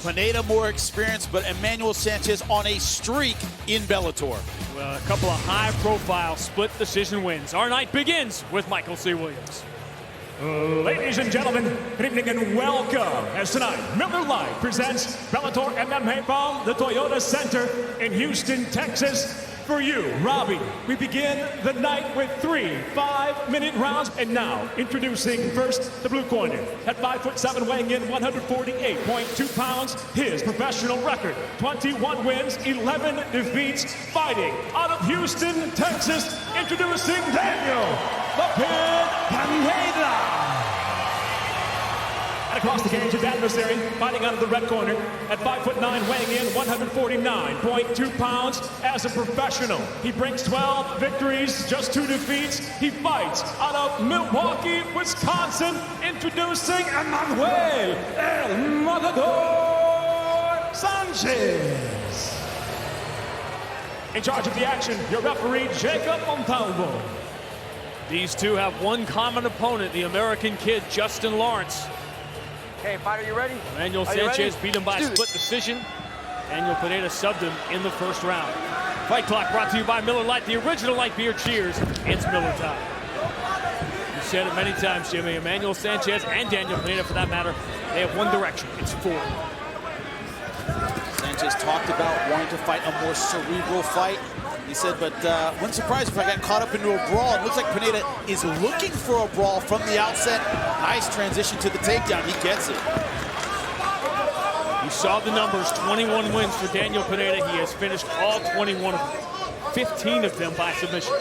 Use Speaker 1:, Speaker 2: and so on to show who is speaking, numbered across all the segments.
Speaker 1: Pineda more experienced, but Emmanuel Sanchez on a streak in Bellator.
Speaker 2: Well, a couple of high-profile split decision wins. Our night begins with Michael C. Williams.
Speaker 3: Ladies and gentlemen, good evening and welcome. As tonight, Miller Lite presents Bellator MMA from the Toyota Center in Houston, Texas. For you, Robbie, we begin the night with 3 5-minute rounds. And now, introducing first the blue corner. At 5'7", weighing in 148.2 pounds, his professional record, 21 wins, 11 defeats, fighting out of Houston, Texas, introducing Daniel "The Pin" Pineda. And across the cage, his adversary, fighting out of the red corner, at 5'9", weighing in 149.2 pounds. As a professional, he brings 12 victories, just 2 defeats. He fights out of Milwaukee, Wisconsin, introducing Emmanuel El Matador Sanchez. In charge of the action, your referee, Jacob Montalvo.
Speaker 2: These two have one common opponent, the American kid, Justin Lawrence.
Speaker 4: Okay, fighter, you ready?
Speaker 2: Emmanuel Sanchez beat him by a split decision. Emmanuel Pineda subbed him in the first round. Fight Clock brought to you by Miller Lite, the original light beer. Cheers, it's Miller time. You said it many times, Jimmy. Emmanuel Sanchez and Daniel Pineda, for that matter, they have one direction. It's forward.
Speaker 1: Sanchez talked about wanting to fight a more cerebral fight. He said, but wouldn't surprise if I got caught up into a brawl. It looks like Pineda is looking for a brawl from the outset. Nice transition to the takedown. He gets it.
Speaker 2: You saw the numbers, 21 wins for Daniel Pineda. He has finished all 21 of them, 15 of them by submission.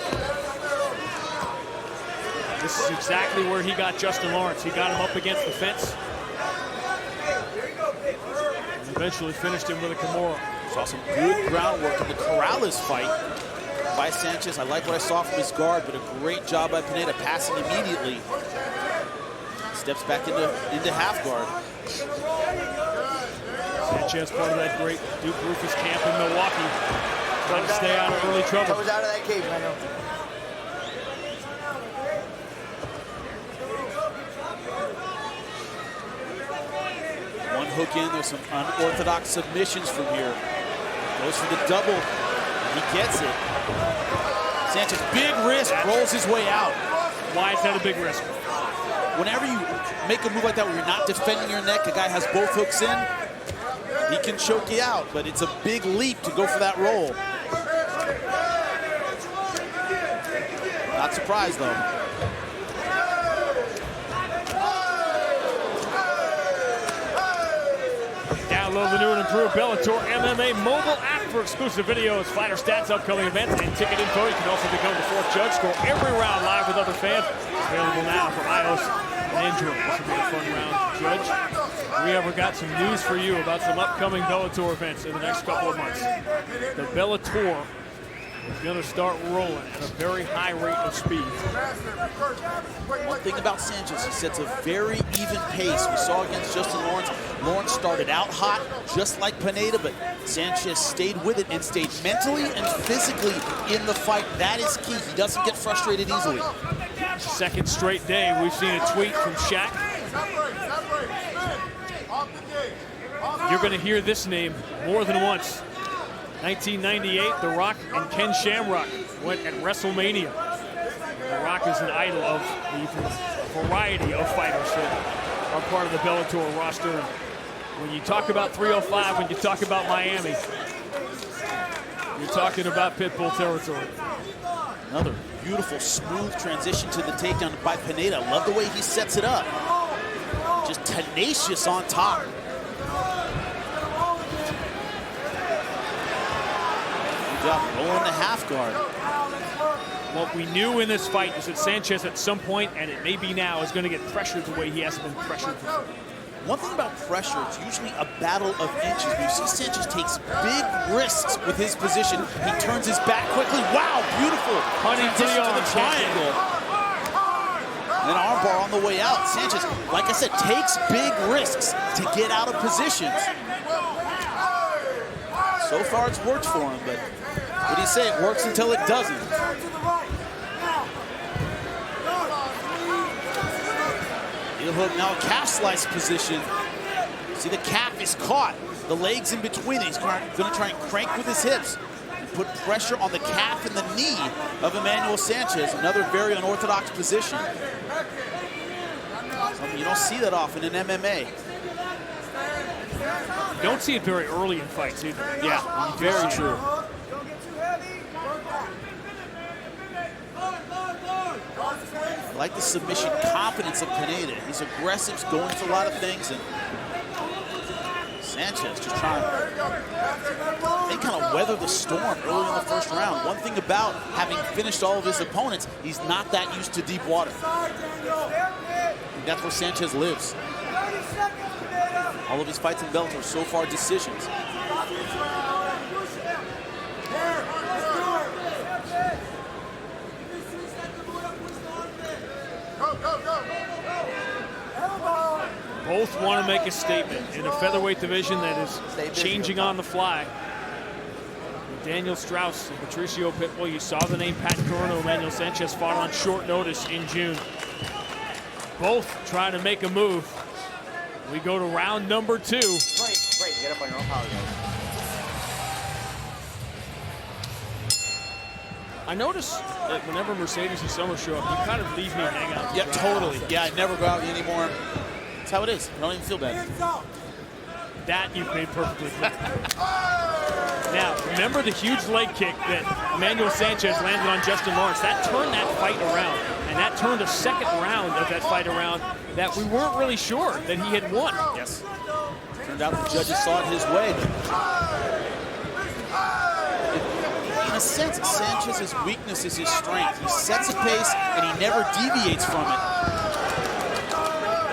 Speaker 2: This is exactly where he got Justin Lawrence. He got him up against the fence. And eventually finished him with a Kimura.
Speaker 1: Saw some good groundwork in the Corrales fight by Sanchez. I like what I saw from his guard, but a great job by Pineda, passing immediately. Steps back into half guard.
Speaker 2: Sanchez, part of that great Duke Rufus camp in Milwaukee, trying to stay out of early trouble.
Speaker 4: Goes out of that cage, man.
Speaker 1: One hook in, there's some unorthodox submissions from here. Goes for the double, and he gets it. Sanchez, big risk, rolls his way out.
Speaker 2: Why is that a big risk?
Speaker 1: Whenever you make a move like that where you're not defending your neck, a guy has both hooks in, he can choke you out, but it's a big leap to go for that roll. Not surprised, though.
Speaker 2: Download the new and improved Bellator MMA mobile app for exclusive videos, fighter stats, upcoming events, and ticket info. You can also become the 4th judge, score every round live with other fans. Available now for iOS and Android. This will be a fun round to judge. We have got some news for you about some upcoming Bellator events in the next couple of months. The Bellator is going to start rolling at a very high rate of speed.
Speaker 1: One thing about Sanchez, he sets a very even pace. We saw against Justin Lawrence. Lawrence started out hot, just like Pineda, but Sanchez stayed with it and stayed mentally and physically in the fight. That is key. He doesn't get frustrated easily.
Speaker 2: Second straight day, we've seen a tweet from Shaq. You're going to hear this name more than once. 1998, The Rock and Ken Shamrock went at WrestleMania. The Rock is an idol of the variety of fighters that are part of the Bellator roster. When you talk about 305, when you talk about Miami, you're talking about Pitbull territory.
Speaker 1: Another beautiful, smooth transition to the takedown by Pineda. I love the way he sets it up. Just tenacious on top. Good job rolling the half guard.
Speaker 2: What we knew in this fight is that Sanchez at some point, and it may be now, is going to get pressured the way he hasn't been pressured before.
Speaker 1: One thing about pressure, it's usually a battle of inches. When you see Sanchez takes big risks with his position, he turns his back quickly. Wow, beautiful.
Speaker 2: Hunting to the
Speaker 1: triangle. And then armbar on the way out. Sanchez, like I said, takes big risks to get out of positions. So far, it's worked for him, but what do you say? It works until it doesn't. Heel hook, now calf slice position. See, the calf is caught. The leg's in between. He's going to try and crank with his hips. Put pressure on the calf and the knee of Emmanuel Sanchez. Another very unorthodox position. Something you don't see that often in MMA.
Speaker 2: You don't see it very early in fights either.
Speaker 1: Yeah, very true. I like the submission confidence of Pineda. He's aggressive, he's going for a lot of things, and Sanchez just trying to kind of weather the storm early in the first round. One thing about having finished all of his opponents, he's not that used to deep water. And that's where Sanchez lives. All of his fights in Bellator so far decisions.
Speaker 2: Both want to make a statement in a featherweight division that is changing on the fly. Daniel Strauss and Patricio Pitbull. You saw the name Pat Curran. Emmanuel Sanchez fought on short notice in June. Both trying to make a move. We go to round number 2.
Speaker 4: Great. Get up on your own power, guys.
Speaker 2: I notice that whenever Mercedes and Summer show up, you kind of leave me hang out.
Speaker 1: Yeah, totally. Yeah, I never go out anymore. That's how it is. I don't even feel bad.
Speaker 2: That you've made perfectly clear. Now, remember the huge leg kick that Emmanuel Sanchez landed on Justin Lawrence? That turned that fight around, and that turned a second round of that fight around that we weren't really sure that he had won.
Speaker 1: Yes. Turned out the judges saw it his way. In a sense, Sanchez's weakness is his strength. He sets a pace, and he never deviates from it.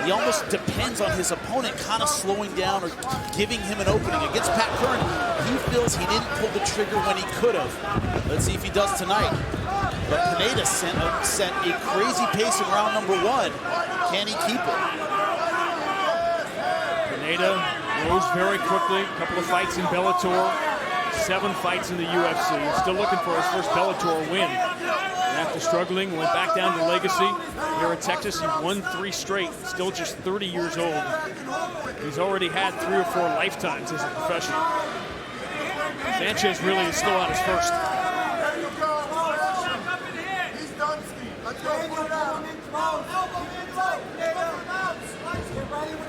Speaker 1: He almost depends on his opponent kind of slowing down or giving him an opening. Against Pat Curran, he feels he didn't pull the trigger when he could have. Let's see if he does tonight. But Pineda set a crazy pace in round number 1. Can he keep it? Pineda
Speaker 2: Rose very quickly. A couple of fights in Bellator. 7 fights in the UFC. Still looking for his first Bellator win. And after struggling, went back down to Legacy. Here in Texas, he won 3 straight. Still just 30 years old. He's already had 3 or 4 lifetimes as a professional. Sanchez really is still on his first.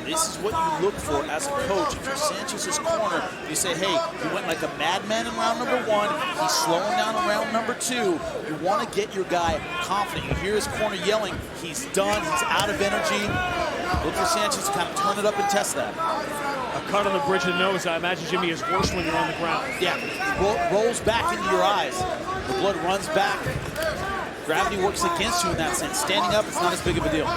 Speaker 1: This is what you look for as a coach. If you're Sanchez's corner, you say, hey, he went like a madman in round number 1. He's slowing down in round number 2. You want to get your guy confident. You hear his corner yelling, he's done, he's out of energy. Look for Sanchez to kind of turn it up and test that.
Speaker 2: A cut on the bridge of the nose, I imagine, Jimmy, is worse when you're on the ground.
Speaker 1: Yeah, rolls back into your eyes. The blood runs back. Gravity works against you in that sense. Standing up, it's not as big of a deal.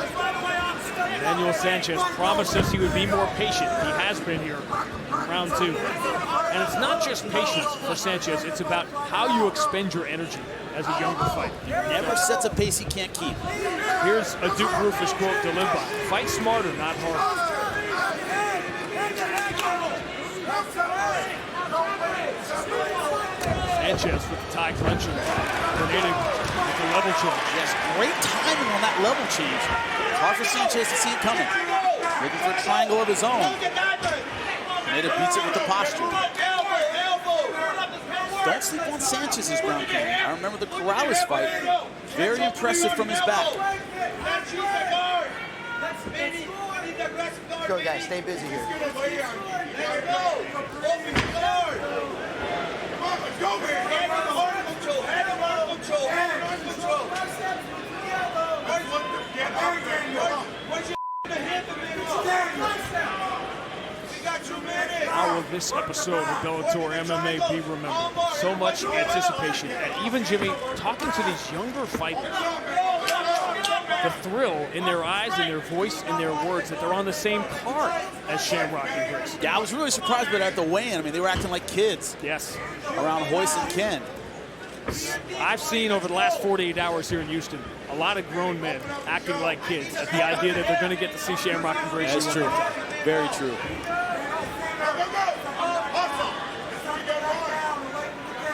Speaker 2: Emmanuel Sanchez promised us he would be more patient. He has been here in round 2. And it's not just patience for Sanchez, it's about how you expend your energy as a younger fighter.
Speaker 1: He never sets a pace he can't keep.
Speaker 2: Here's a Duke Rufus quote to live by. Fight smarter, not harder. Sanchez with the tie clincher. Pineda with the level change.
Speaker 1: Yes, great timing on that level change. It's hard for Sanchez to see it coming. Looking for a triangle of his own. Pineda beats it with the posture. Don't sleep on Sanchez's ground game. I remember the Corrales fight. Very impressive from his back.
Speaker 4: Let's go, guys. Stay busy here.
Speaker 2: How will this episode of Bellator MMA be remembered? So much anticipation. And even, Jimmy, talking to these younger fighters, the thrill in their eyes, in their voice, in their words, that they're on the same card as Shamrock and Gracie.
Speaker 1: Yeah, I was really surprised by that at the weigh-in. I mean, they were acting like kids.
Speaker 2: Yes.
Speaker 1: Around Royce and Ken.
Speaker 2: I've seen over the last 48 hours here in Houston a lot of grown men acting like kids at the idea that they're going to get to see Shamrock and Gracie.
Speaker 1: That's true. Very true.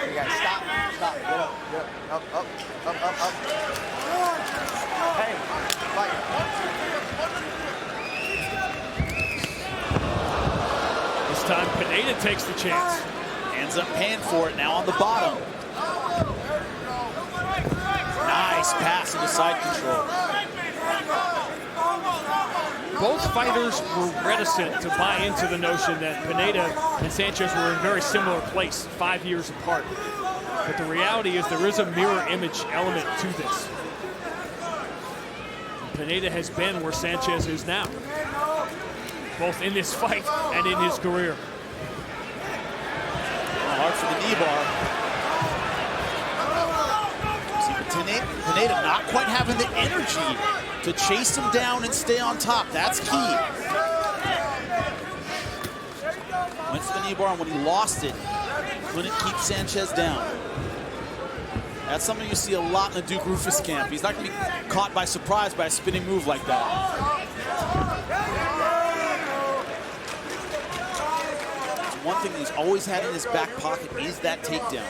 Speaker 4: You guys stop. Get up. Up. Hey, fight.
Speaker 2: Pineda takes the chance.
Speaker 1: Ends up paying for it now on the bottom. Nice pass into side control.
Speaker 2: Both fighters were reticent to buy into the notion that Pineda and Sanchez were in a very similar place 5 years apart. But the reality is there is a mirror image element to this. Pineda has been where Sanchez is now, both in this fight and in his career.
Speaker 1: Hard for the knee bar. See, Pineda not quite having the energy to chase him down and stay on top. That's key. Went for the knee bar, and when he lost it, couldn't keep Sanchez down. That's something you see a lot in the Duke Roufus camp. He's not going to be caught by surprise by a spinning move like that. One thing he's always had in his back pocket is that takedown.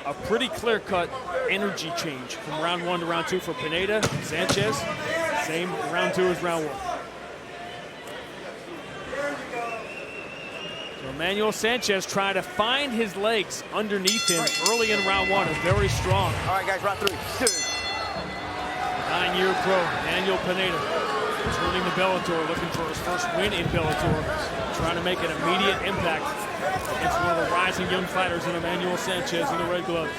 Speaker 2: A pretty clear-cut energy change from round 1 to round 2 for Pineda. Sanchez, same round 2 as round 1. So Emmanuel Sanchez trying to find his legs underneath him early in round 1 is very strong.
Speaker 4: All right, guys, round 3.
Speaker 2: 9-year pro, Emmanuel Pineda, returning to Bellator, looking for his first win in Bellator, trying to make an immediate impact against one of the rising young fighters in Emmanuel Sanchez in the red gloves.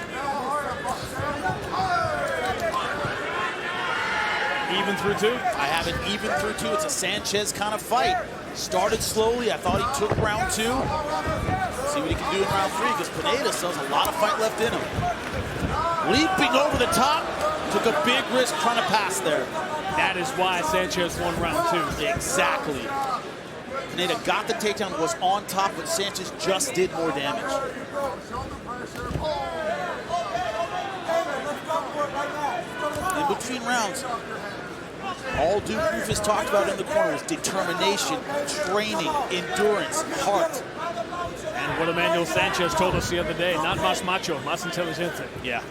Speaker 2: Even through 2?
Speaker 1: I have it even through 2. It's a Sanchez kind of fight. Started slowly. I thought he took round 2. See what he can do in round 3, because Pineda still has a lot of fight left in him. Leaping over the top. Took a big risk trying to pass there.
Speaker 2: That is why Sanchez won round 2.
Speaker 1: Exactly. Pineda got the takedown, was on top, but Sanchez just did more damage. In between rounds, all Duke Roufus talked about in the corner was determination, training, endurance, heart.
Speaker 2: And what Emmanuel Sanchez told us the other day, not más macho, más inteligente.
Speaker 1: Yeah.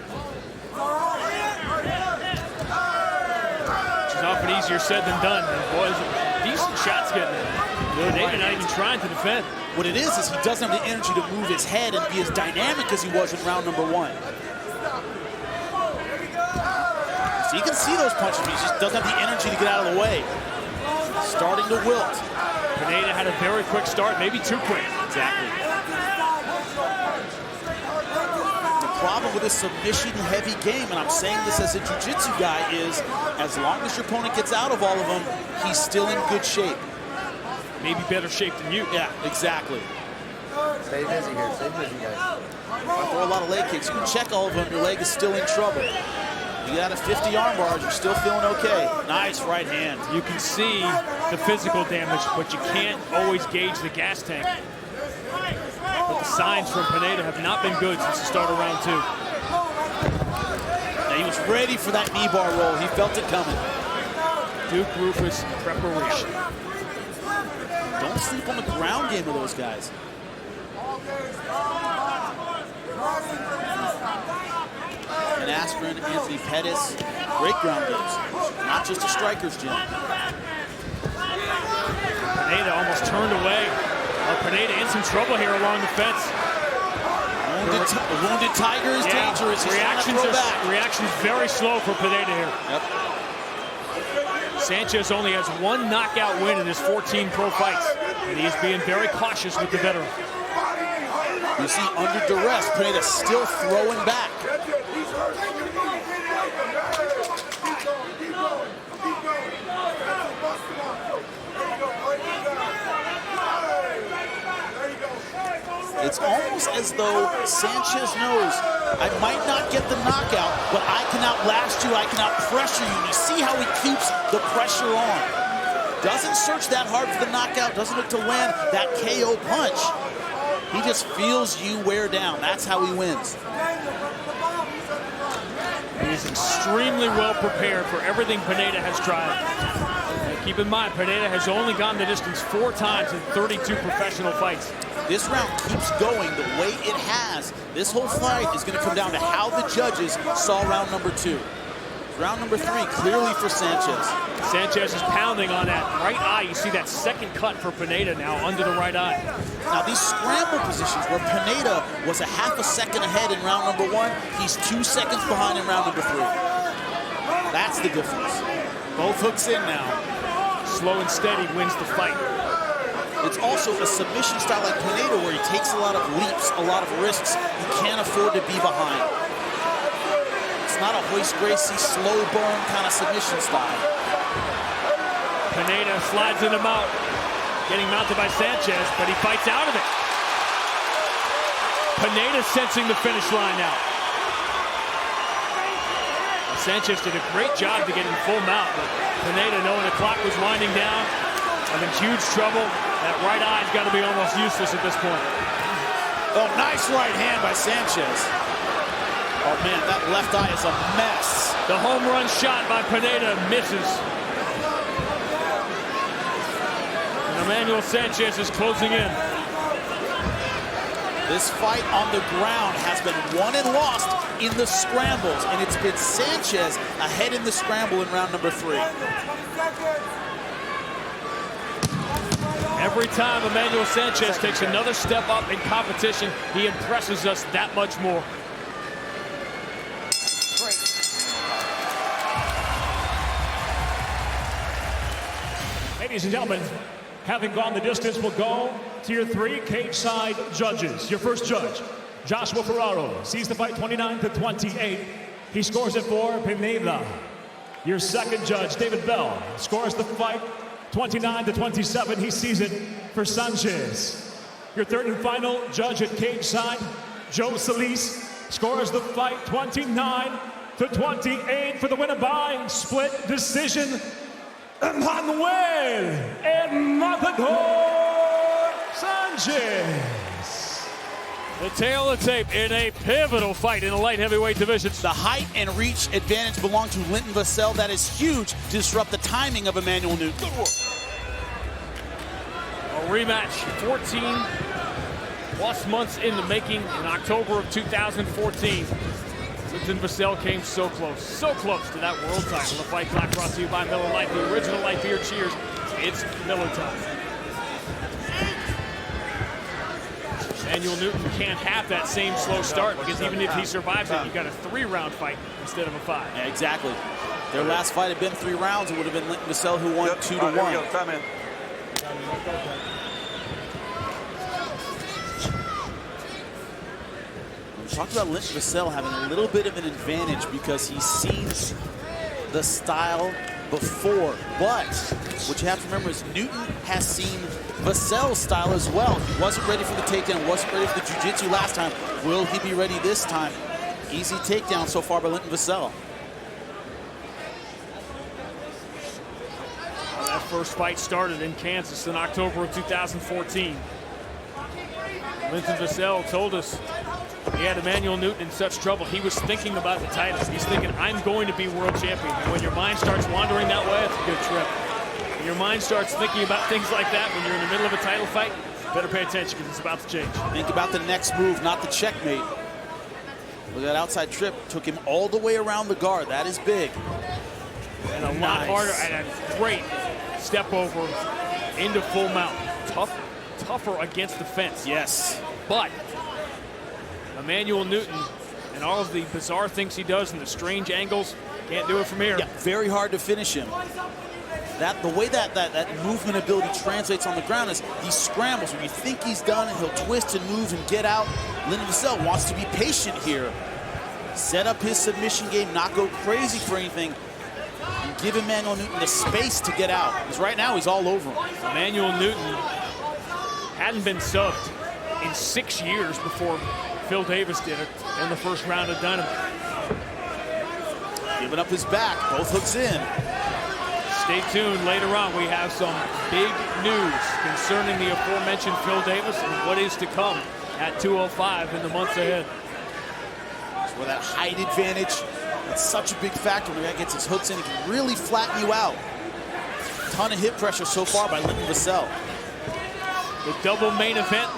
Speaker 2: Which is often easier said than done. And boys, decent shots getting in. Pineda not even trying to defend.
Speaker 1: What it is he doesn't have the energy to move his head and be as dynamic as he was in round number 1. So you can see those punches, but he just doesn't have the energy to get out of the way. Starting to wilt.
Speaker 2: Pineda had a very quick start, maybe too quick.
Speaker 1: Exactly. The problem with this submission-heavy game, and I'm saying this as a jiu-jitsu guy, is as long as your opponent gets out of all of them, he's still in good shape.
Speaker 2: Maybe better shape than you.
Speaker 1: Yeah, exactly.
Speaker 4: Stay busy here. Stay busy, guys.
Speaker 1: I throw a lot of leg kicks. You can check all of them. Your leg is still in trouble. You get out of 50 arm bars, you're still feeling okay. Nice right hand.
Speaker 2: You can see the physical damage, but you can't always gauge the gas tank. But the signs from Pineda have not been good since the start of round 2.
Speaker 1: Now he was ready for that knee bar roll. He felt it coming.
Speaker 2: Duke Roufus preparation.
Speaker 1: Don't sleep on the ground game of those guys. And Askren, Anthony Pettis, great ground games. Not just a striker's gym.
Speaker 2: Pineda almost turned away. Pineda in some trouble here along the fence.
Speaker 1: The wounded tiger is dangerous. He's
Speaker 2: reactions very slow for Pineda here.
Speaker 1: Yep.
Speaker 2: Sanchez only has 1 knockout win in his 14 pro fights, and he's being very cautious with the veteran.
Speaker 1: You see, under duress, Pineda still throwing back. It's almost as though Sanchez knows, I might not get the knockout, but I can outlast you, I can outpressure you. You see how he keeps the pressure on. Doesn't search that hard for the knockout, doesn't look to land that KO punch. He just feels you wear down. That's how he wins.
Speaker 2: He's extremely well prepared for everything Pineda has tried. And keep in mind, Pineda has only gone the distance 4 times in 32 professional fights.
Speaker 1: This round keeps going the way it has. This whole fight is going to come down to how the judges saw round number 2. Round number 3, clearly for Sanchez.
Speaker 2: Sanchez is pounding on that right eye. You see that second cut for Pineda now under the right eye.
Speaker 1: Now these scramble positions where Pineda was a half a second ahead in round number 1, he's 2 seconds behind in round number 3. That's the difference. Both hooks in now.
Speaker 2: Slow and steady wins the fight.
Speaker 1: It's also a submission style like Pineda where he takes a lot of leaps, a lot of risks. He can't afford to be behind. It's not a Royce Gracie slow burn kind of submission style.
Speaker 2: Pineda slides in the mount, getting mounted by Sanchez, but he fights out of it. Pineda sensing the finish line now. Sanchez did a great job to get in full mount, but Pineda, knowing the clock was winding down, having huge trouble. That right eye's got to be almost useless at this point.
Speaker 1: Oh, nice right hand by Sanchez. Oh man, that left eye is a mess.
Speaker 2: The home run shot by Pineda misses. And Emmanuel Sanchez is closing in.
Speaker 1: This fight on the ground has been won and lost in the scrambles, and it's been Sanchez ahead in the scramble in round number 3.
Speaker 2: Every time Emmanuel Sanchez takes another step up in competition, he impresses us that much more.
Speaker 3: Ladies and gentlemen, having gone the distance, we'll go to your 3 cage-side judges. Your first judge, Joshua Ferraro, sees the fight 29-28. He scores it for Pineda. Your second judge, David Bell, scores the fight 29-27. He sees it for Sanchez. Your third and final judge at cage side, Joe Solis, scores the fight 29-28 for the winner by split decision. Emmanuel Sanchez.
Speaker 2: The tail of the tape in a pivotal fight in the light heavyweight division.
Speaker 1: The height and reach advantage belong to Linton Vassell. That is huge to disrupt the timing of Emmanuel Newton. Good work.
Speaker 2: A rematch, 14 plus months in the making in October of 2014. Linton Vassell came so close to that world title. The fight clock brought to you by Miller Lite, the original light beer. Cheers. It's Miller time. Emmanuel Newton can't have that same slow start, because even if he survives it, you got a 3-round fight instead of a 5.
Speaker 1: Yeah, exactly. Their last fight had been 3 rounds. It would have been Linton Vassell who won 2-1. We talked about Linton Vassell having a little bit of an advantage because he's seen the style before. But what you have to remember is Newton has seen Vassell's style as well. He wasn't ready for the takedown, wasn't ready for the jiu-jitsu last time. Will he be ready this time? Easy takedown so far by Linton Vassell.
Speaker 2: That first fight started in Kansas in October of 2014. Linton Vassell told us he had Emmanuel Newton in such trouble. He was thinking about the title. He's thinking, I'm going to be world champion. And when your mind starts wandering that way, it's a good trip. When your mind starts thinking about things like that when you're in the middle of a title fight, better pay attention, because it's about to change.
Speaker 1: Think about the next move, not the checkmate. Look at that outside trip. Took him all the way around the guard. That is big.
Speaker 2: And a lot harder, and a great step over into full mount. Tougher against the fence.
Speaker 1: Yes.
Speaker 2: But Emmanuel Newton and all of the bizarre things he does and the strange angles, can't do it from here.
Speaker 1: Yeah, very hard to finish him. The way that movement ability translates on the ground is these scrambles. When you think he's done, he'll twist and move and get out. Linton Vassell wants to be patient here. Set up his submission game, not go crazy for anything, and give Emmanuel Newton the space to get out. Because right now he's all over him.
Speaker 2: Emmanuel Newton hadn't been subbed in 6 years before Phil Davis did it in the first round of Dynamite.
Speaker 1: Giving up his back, both hooks in.
Speaker 2: Stay tuned. Later on, we have some big news concerning the aforementioned Phil Davis and what is to come at 205 in the months ahead.
Speaker 1: That's where that height advantage, that's such a big factor. When the guy gets his hooks in, he can really flatten you out. Ton of hip pressure so far by Linton Vassell.
Speaker 2: The double main event.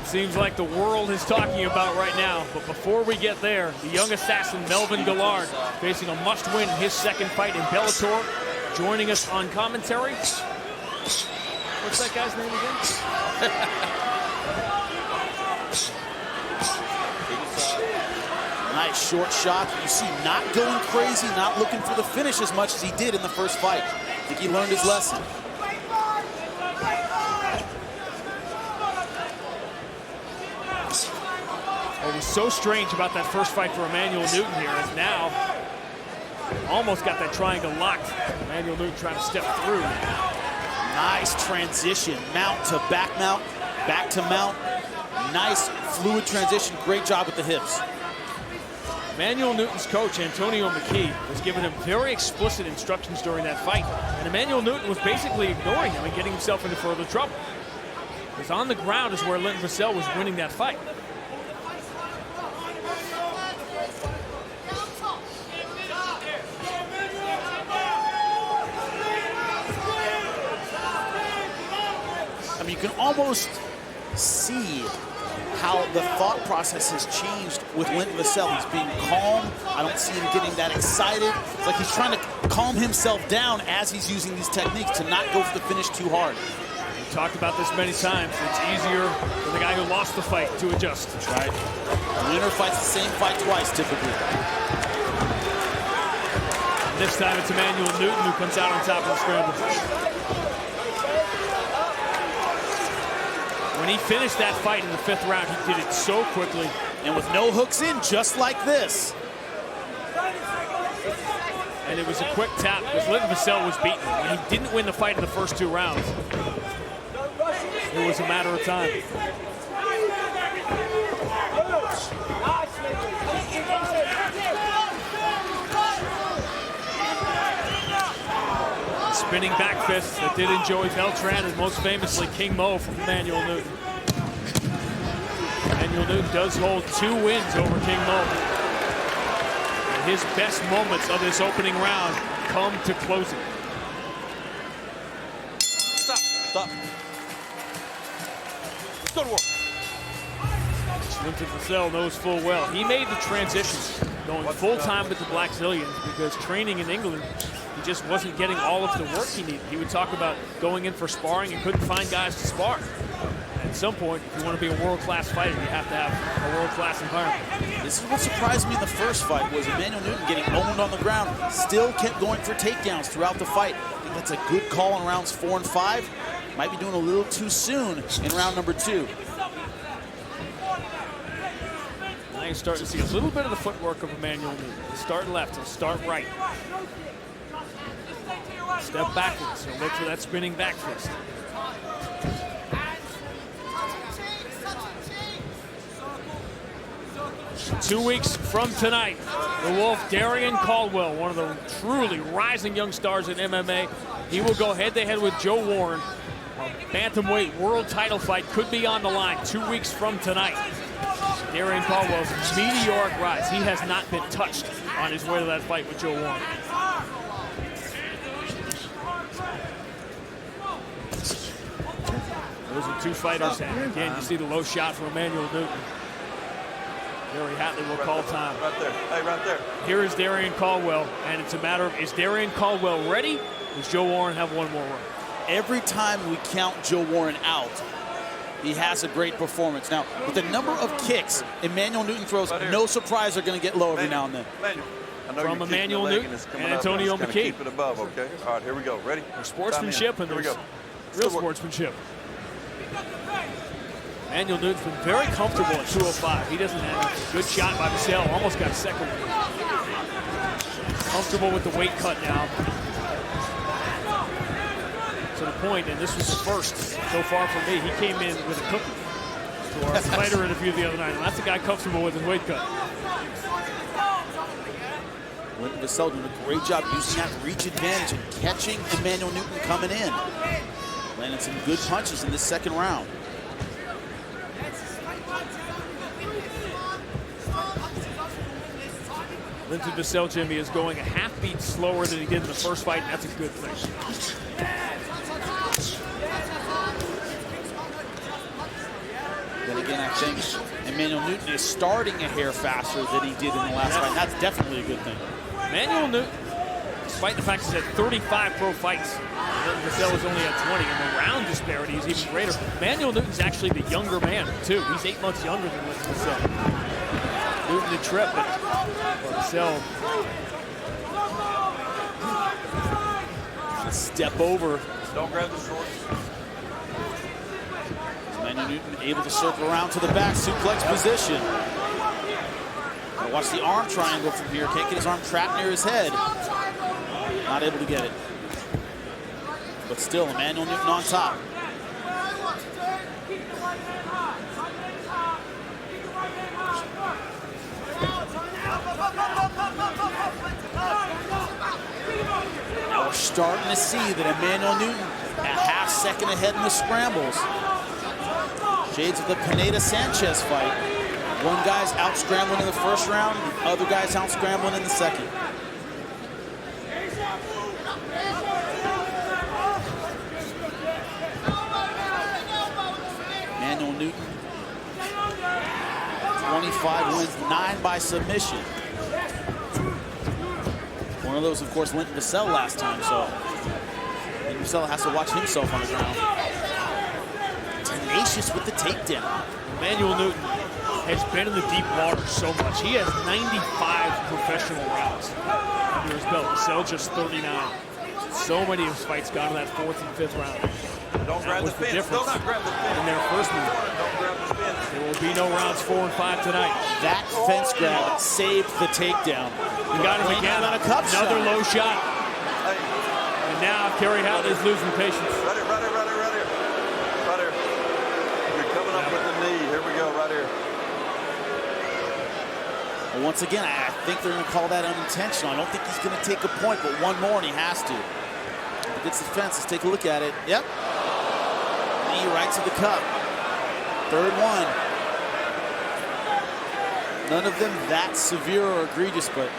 Speaker 2: It seems like the world is talking about right now. But before we get there, the young assassin Melvin Guillard facing a must-win in his second fight in Bellator. Joining us on commentary. What's that guy's name again?
Speaker 1: Nice short shot. You see, not going crazy, not looking for the finish as much as he did in the first fight. I think he learned his lesson.
Speaker 2: What was so strange about that first fight for Emmanuel Newton here is now almost got that triangle locked. Emmanuel Newton trying to step through.
Speaker 1: Nice transition, mount to back to mount. Nice fluid transition, great job with the hips.
Speaker 2: Emmanuel Newton's coach, Antonio McKee, was giving him very explicit instructions during that fight. And Emmanuel Newton was basically ignoring him and getting himself into further trouble. Because on the ground is where Linton Vassell was winning that fight.
Speaker 1: I mean, you can almost see how the thought process has changed with Linton Vassell. He's being calm. I don't see him getting that excited. It's like he's trying to calm himself down as he's using these techniques to not go for the finish too hard.
Speaker 2: We've talked about this many times. It's easier for the guy who lost the fight to adjust.
Speaker 1: That's right. The winner fights the same fight twice, typically.
Speaker 2: And this time it's Emmanuel Newton who comes out on top of the scramble. When he finished that fight in the 5th round, he did it so quickly.
Speaker 1: And with no hooks in, just like this.
Speaker 2: And it was a quick tap because Linton Vassell was beaten. When he didn't win the fight in the first 2 rounds, it was a matter of time. Spinning back fist that did enjoy Beltran and most famously King Mo from Emmanuel Newton. Emmanuel Newton does hold 2 wins over King Mo. And his best moments of this opening round come to closing.
Speaker 1: Stop. Let's go to work.
Speaker 2: Linton Vassell knows full well. He made the transition going full-time with the Blackzilians because training in England, he just wasn't getting all of the work he needed. He would talk about going in for sparring and couldn't find guys to spar. At some point, if you want to be a world-class fighter, you have to have a world-class environment.
Speaker 1: This is what surprised me in the first fight was Emmanuel Newton getting owned on the ground, still kept going for takedowns throughout the fight. I think that's a good call in rounds 4 and 5. Might be doing a little too soon in round number 2.
Speaker 2: Now you're starting to see a little bit of the footwork of Emmanuel Newton. He'll start left, he'll start right. Step backwards, he'll look for that spinning back fist. Two weeks from tonight, the Wolf, Darian Caldwell, one of the truly rising young stars in MMA. He will go head-to-head with Joe Warren. A bantamweight world title fight could be on the line 2 weeks from tonight. Darian Caldwell's meteoric rise. He has not been touched on his way to that fight with Joe Warren. Those are 2 fighters, and again, you see the low shot from Emmanuel Newton. Gary Hatley will call time.
Speaker 5: Right there. Hey, right there.
Speaker 2: Here is Darian Caldwell, and it's a matter of, is Darian Caldwell ready? Does Joe Warren have one more run?
Speaker 1: Every time we count Joe Warren out, he has a great performance. Now, with the number of kicks Emmanuel Newton throws, no surprise they're going to get low every now and then.
Speaker 2: From Emmanuel Newton and Antonio McKee.
Speaker 5: Keep it above, okay? All right, here we go. Ready?
Speaker 2: There's sportsmanship and there's real sportsmanship. Emmanuel Newton's been very comfortable at 205. He doesn't have a good shot by Vassell. Almost got a second one. Comfortable with the weight cut now. To the point, and this was the first so far for me. He came in with a cookie to our fighter interview the other night. And that's a guy comfortable with his weight cut.
Speaker 1: Vassell doing a great job using that reach advantage and catching Emmanuel Newton coming in. Landing some good punches in this second round.
Speaker 2: Linton Vassell, Jimmy, is going a half beat slower than he did in the first fight, and that's a good thing.
Speaker 1: Then again, I think Emmanuel Newton is starting a hair faster than he did in the last fight. That's definitely a good thing.
Speaker 2: Emmanuel Newton, despite the fact he's had 35 pro fights, Vassell was only at 20, and the round disparity is even greater. Emmanuel Newton's actually the younger man, too. He's 8 months younger than Vassell. Newton the trip, but Vassell.
Speaker 1: Step over.
Speaker 5: Don't grab the shorts.
Speaker 1: Emmanuel Newton able to circle around to the back, suplex position. Now watch the arm triangle from here. Can't get his arm trapped near his head. Not able to get it. But still, Emmanuel Newton on top. Now we're starting to see that Emmanuel Newton a half second ahead in the scrambles. Shades of the Pineda Sanchez fight. One guy's out scrambling in the first round, the other guy's out scrambling in the second. Emmanuel Newton, 25 wins, 9 by submission. One of those, of course, Linton Vassell last time, so Linton Vassell has to watch himself on the ground. Tenacious with the takedown.
Speaker 2: Emmanuel Newton has been in the deep water so much. He has 95 professional rounds under his belt. Vassell just 39. So many of his fights gone to that 4th and 5th round.
Speaker 5: Don't grab the fence. Do not grab the fence.
Speaker 2: In their first move.
Speaker 5: Don't grab the fence.
Speaker 2: There will be no rounds 4 and 5 tonight.
Speaker 1: That fence grab saved the takedown.
Speaker 2: He got him again.
Speaker 1: On a cup
Speaker 2: Another
Speaker 1: shot.
Speaker 2: low shot.
Speaker 5: Hey.
Speaker 2: And now Kerry Hatley's losing patience.
Speaker 5: Right here, right here, right here, right here. Right here. You're coming up with the knee. Here we go, right here.
Speaker 1: Well, once again, I think they're going to call that unintentional. I don't think he's going to take a point, but one more and he has to. He gets the fence. Let's take a look at it. Yep. Knee right to the cup. Third one. None of them that severe or egregious, but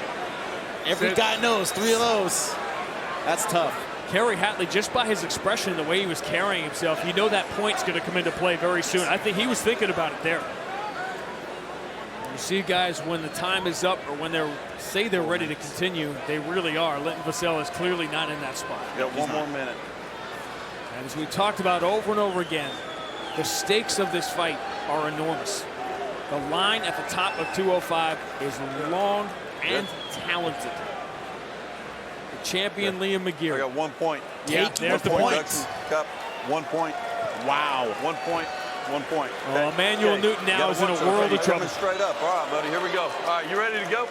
Speaker 1: every guy knows 3 of those. That's tough.
Speaker 2: Kerry Hatley, just by his expression and the way he was carrying himself, you know that point's going to come into play very soon. I think he was thinking about it there. You see guys, when the time is up or when they say they're ready to continue, they really are. Linton Vassell is clearly not in that spot.
Speaker 5: Got one more minute.
Speaker 2: And as we talked about over and over again, the stakes of this fight are enormous. The line at the top of 205 is long and talented. The champion, Liam
Speaker 5: I
Speaker 2: McGeary.
Speaker 5: got 1 point.
Speaker 2: Yeah, there's the points.
Speaker 5: Cup, 1 point.
Speaker 1: Wow.
Speaker 5: 1 point. 1 point.
Speaker 2: Oh, Emmanuel Newton now is in a world of trouble.
Speaker 5: Coming straight up. All right, buddy, here we go. All right, you ready to go?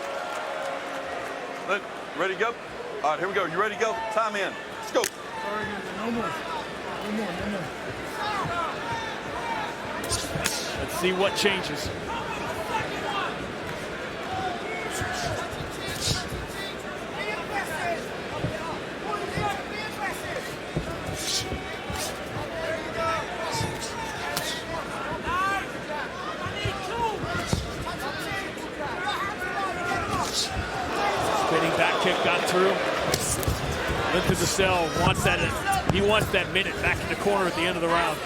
Speaker 5: Ready to go? All right, here we go. You ready to go? Time in. Let's go.
Speaker 6: No more.
Speaker 2: Let's see what changes. Spinning back kick got through. Linton Vassell wants that. He wants that minute back in the corner at the end of the round.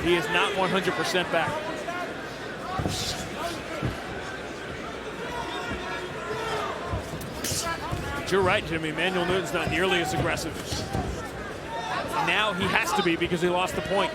Speaker 2: He is not 100% back. But you're right, Jimmy. Emmanuel Newton's not nearly as aggressive. Now he has to be because he lost the point.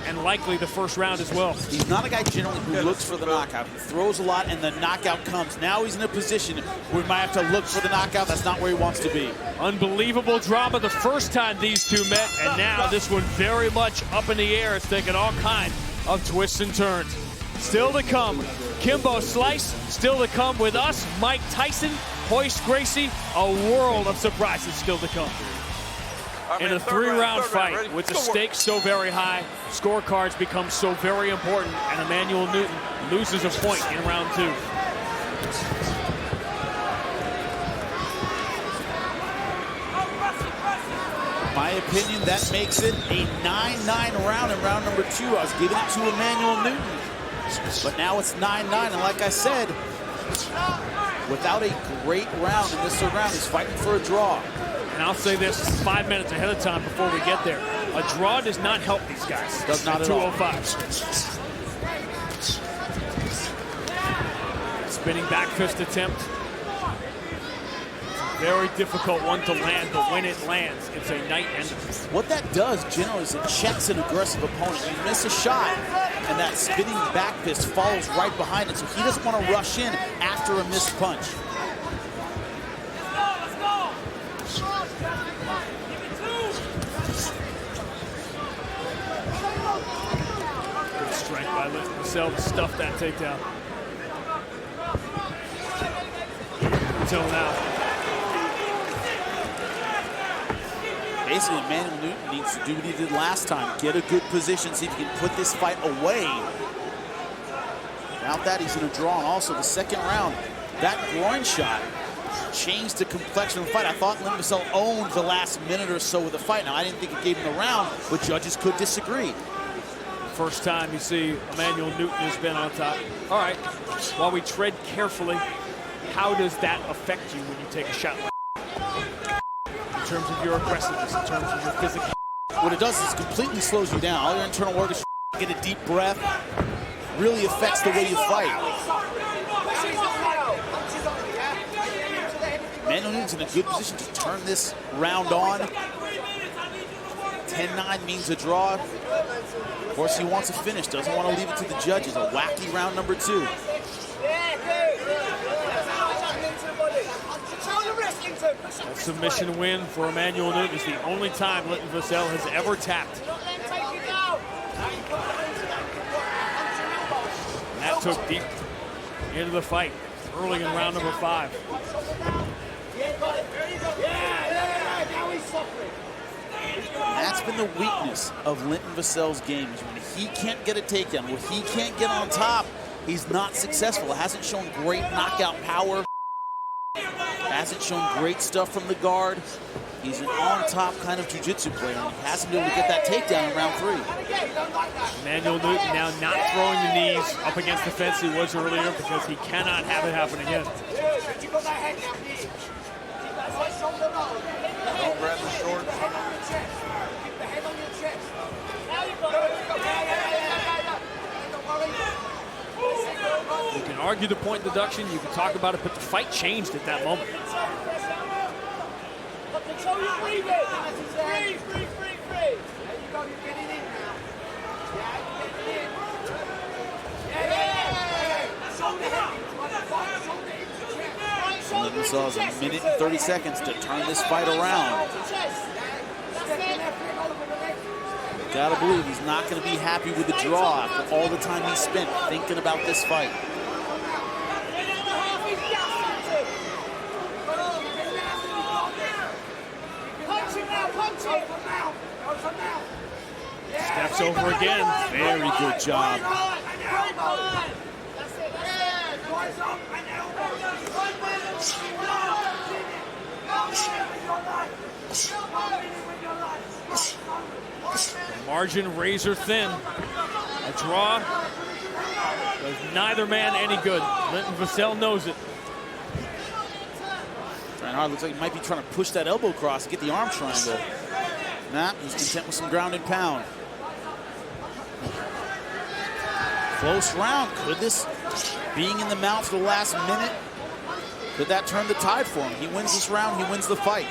Speaker 2: And likely the first round as well.
Speaker 1: He's not a guy generally who looks for the knockout. He throws a lot and the knockout comes. Now he's in a position where he might have to look for the knockout. That's not where he wants to be.
Speaker 2: Unbelievable drama the first time these two met, and now this one very much up in the air. It's taking all kinds of twists and turns. Still to come, Kimbo Slice. Still to come with us, Mike Tyson, Royce Gracie. A world of surprises still to come. In a 3-round fight with the stakes so very high, scorecards become so very important, and Emmanuel Newton loses a point in round 2.
Speaker 1: My opinion, that makes it a 9-9 round in round number 2. I was giving it to Emmanuel Newton, but now it's 9-9, and like I said, without a great round in this third round, he's fighting for a draw.
Speaker 2: And I'll say this 5 minutes ahead of time before we get there. A draw does not help these guys.
Speaker 1: Does not at all.
Speaker 2: 205. Spinning back fist attempt. Very difficult one to land, but when it lands, it's a night ender.
Speaker 1: What that does generally is it checks an aggressive opponent. You miss a shot, and that spinning back fist follows right behind it, so he doesn't want to rush in after a missed punch.
Speaker 2: Good strength by Vassell to stuff that takedown. Until now.
Speaker 1: Basically, Emmanuel Newton needs to do what he did last time. Get a good position, see if he can put this fight away. Without that, he's going to draw. And also, the second round, that groin shot changed the complexion of the fight. I thought Linton Vassell owned the last minute or so of the fight. Now, I didn't think it gave him the round, but judges could disagree.
Speaker 2: First time you see Emmanuel Newton has been on top. All right, while we tread carefully, how does that affect you when you take a shot like that? In terms of your aggressiveness, in terms of your physical.
Speaker 1: What it does is it completely slows you down. All your internal organs get a deep breath. Really affects the way you fight. Emmanuel Newton's in a good position to turn this round on. 10-9 means a draw. Of course, he wants a finish. Doesn't want to leave it to the judges. A wacky round number 2.
Speaker 2: A submission win for Emmanuel Newton is the only time Linton Vassell has ever tapped. And that took deep into the fight early in round number 5.
Speaker 1: That's been the weakness of Linton Vassell's game, is when he can't get a takedown, when he can't get on top, he's not successful. It hasn't shown great knockout power. Hasn't shown great stuff from the guard. He's an on-top kind of jiu-jitsu player, and he hasn't been able to get that takedown in round 3.
Speaker 2: Emmanuel Newton now not throwing the knees up against the fence he was earlier, because he cannot have it happen again.
Speaker 5: Don't grab the shorts.
Speaker 2: You can argue the point deduction, you can talk about it, but the fight changed at that moment.
Speaker 6: Control your breathing. Breathe. There you go, you're getting in now. Yeah, you're getting in.
Speaker 1: Linton Vassell has a minute and 30 seconds to turn this fight around. Gotta believe he's not going to be happy with the draw after all the time he spent thinking about this fight.
Speaker 2: Steps over again.
Speaker 1: Very good job.
Speaker 2: Margin razor thin. A draw does neither man any good. Linton Vassell knows it.
Speaker 1: Trying hard, looks like he might be trying to push that elbow across to get the arm triangle. Nah, he's content with some ground and pound. Close round. Could this, being in the mount for the last minute, could that turn the tide for him? He wins this round, he wins the fight.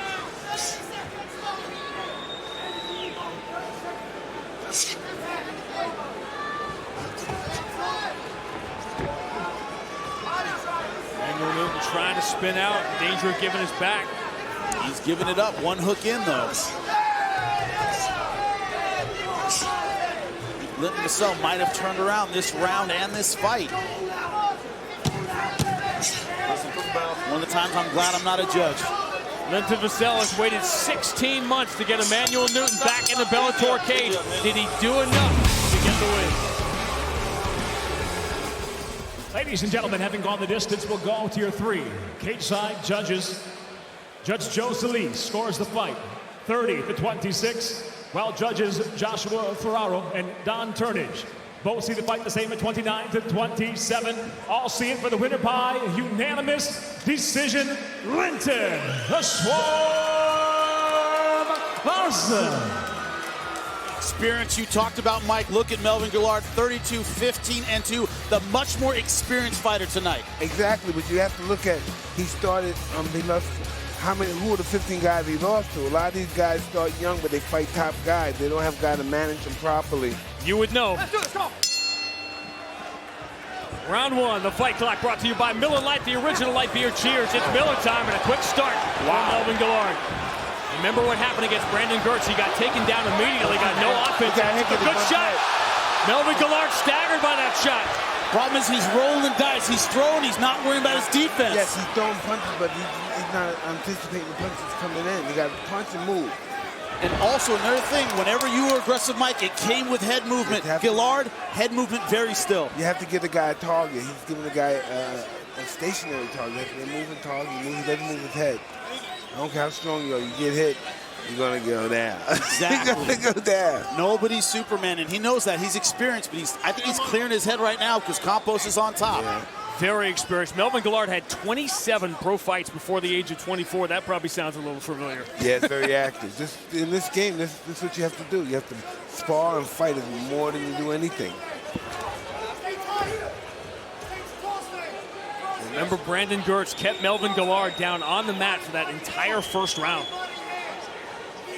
Speaker 2: Emmanuel Newton trying to spin out, danger of giving his back.
Speaker 1: He's giving it up, one hook in though. Linton Vassell might have turned around this round and this fight. One of the times I'm glad I'm not a judge.
Speaker 2: Linton Vassell has waited 16 months to get Emmanuel Newton back in the Bellator cage. Did he do enough to get the win?
Speaker 3: Ladies and gentlemen, having gone the distance, we'll go to your 3 cage-side judges. Judge Joe Solis scores the fight 30-26, while judges Joshua Ferraro and Don Turnage both see the fight the same at 29-27. All see it for the winner by unanimous decision, Linton "The Swarm" Vassell.
Speaker 1: experience you talked about, Mike. Look at Melvin Guillard, 32, 15, and 2, the much more experienced fighter tonight.
Speaker 7: Exactly, but you have to look at, he started, he lost, who are the 15 guys he lost to? A lot of these guys start young, but they fight top guys. They don't have guys to manage them properly.
Speaker 2: You would know.
Speaker 6: Let's do this, come on.
Speaker 2: Round 1, the fight clock brought to you by Miller Lite, the original light beer. Cheers. It's Miller time and a quick start for Melvin Guillard. Remember what happened against Brandon Gertz. He got taken down immediately, got no offense. A good shot. Melvin Guillard staggered by that shot.
Speaker 1: Problem is he's rolling dice. He's throwing. He's not worrying about his defense.
Speaker 7: Yes, he's throwing punches, but he's not anticipating the punches coming in. You got to punch and move.
Speaker 1: And also another thing, whenever you were aggressive, Mike, it came with head movement. Guillard, head movement very still.
Speaker 7: You have to get the guy a target. He's giving the guy a stationary target. You have to get a moving target. He doesn't move his head. I don't care how strong you are. You get hit, you're going to go down.
Speaker 1: Exactly.
Speaker 7: You're going to go down.
Speaker 1: Nobody's Superman, and he knows that. He's experienced, but I think he's clearing his head right now because Campos is on top.
Speaker 7: Yeah.
Speaker 2: Very experienced. Melvin Guillard had 27 pro fights before the age of 24. That probably sounds a little familiar.
Speaker 7: Yeah, it's very active. In this game, this is what you have to do. You have to spar and fight more than you do anything.
Speaker 2: Remember, Brandon Gertz kept Melvin Guillard down on the mat for that entire first round.